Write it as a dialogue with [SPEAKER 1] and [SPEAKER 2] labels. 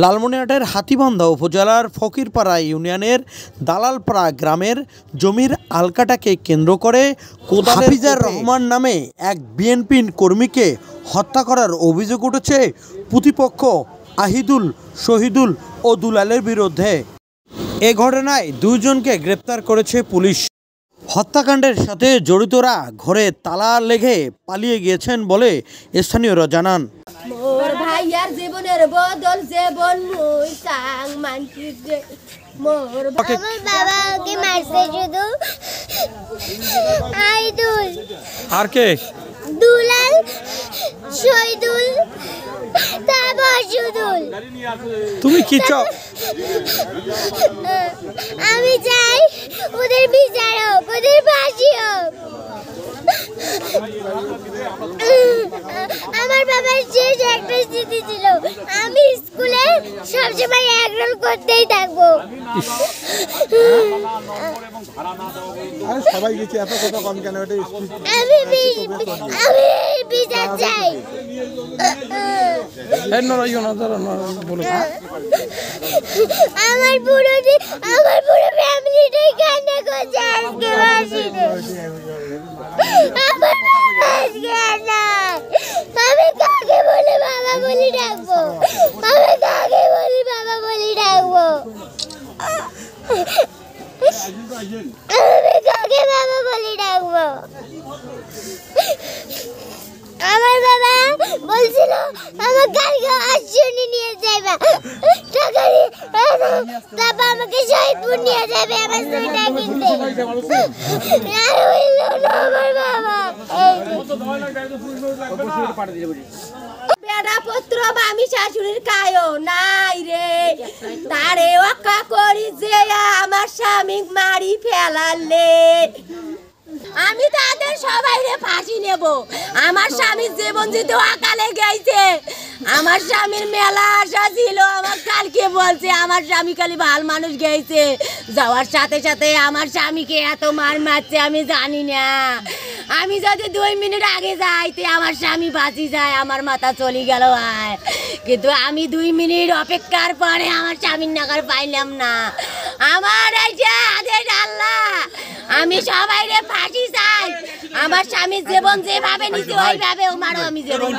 [SPEAKER 1] লালমনিরহাটের হাতীবান্ধা উপজেলার ফকিরপাড়া ইউনিয়নের দালালপাড়া গ্রামের জমির আলকাটাকে কেন্দ্র করে হাফিজার রহমান নামে এক বিএনপি কর্মীকে হত্যা করার অভিযোগ উঠেছে প্রতিপক্ষ আহিদুল, শহীদুল ও দুলালের বিরুদ্ধে। এ ঘটনায় দুইজনকে গ্রেপ্তার করেছে পুলিশ। হত্যাকাণ্ডের সাথে জড়িতরা ঘরে তালা লেগে পালিয়ে গিয়েছেন বলে স্থানীয়রা জানান।
[SPEAKER 2] মোর ভাইয়ার জীবনের বদল জীবন মুই সাং মানছি যে মোর আমার বাবাকে মারছে শুধু আইদুল
[SPEAKER 1] আর কে
[SPEAKER 2] দুলাল শহীদুল তারপর শুধুল।
[SPEAKER 1] তুমি কি চাও?
[SPEAKER 2] আমি চাই ওদের বিচার হোক, ওদের ফাঁসি হোক। আমার বাবার শেষ একটা স্মৃতি ছিল, আমি স্কুলে সবসময় এগরোল করতেই থাকবো।
[SPEAKER 3] সবাই গেছে এত কথা কম কেন?
[SPEAKER 2] আমি বিচার চাই। আমার পুরো ফ্যামিলিটাই কান্না করছে আজকে বাসিতে। আমার আমি কাকে বলে বাবা বলে ডাকবো? আমি কাকে বলে বাবা বলে ডাকবো? আমি কাকে বাবা বলে ডাকবো? আমার বাবা বলছিল আমার কালকে আশ্রনি নিয়ে যাবে, টাকা তারপর আমাকে শহীদপুর নিয়ে যাবে আমার সুইটা কিনতে। আমার বাবা বেড়া পুত্র আমি শাশুড়ির কায়ও নাই রে, তারে ওকা করি যে আমার স্বামী মারি ফেলালে। আমি তাদের সবাইরে ফাঁসি নেব। আমার স্বামীর জীবন যেতে অকালে গেছে। আমার স্বামীর মেলা আশা ছিল, আমার কালকে বলছে আমার স্বামী খালি ভাল মানুষ গেছে, যাওয়ার সাথে সাথে আমার স্বামীকে এত মার মারছে আমি জানি না। আমি যদি 2 মিনিট আগে যাইতে আমার স্বামী বাঁচি যায়, আমার মাথা চলে গেল ভাই। কিন্তু আমি 2 মিনিট অপেক্ষার পরে আমার স্বামীর নাগার পাইলাম না। আমার এই যে আদেশ আল্লাহ, আমি সবাইরে ফাঁসি চাই। আমার স্বামীর জীবন যেভাবে নিতে ওইভাবে মারো আমি জীবন।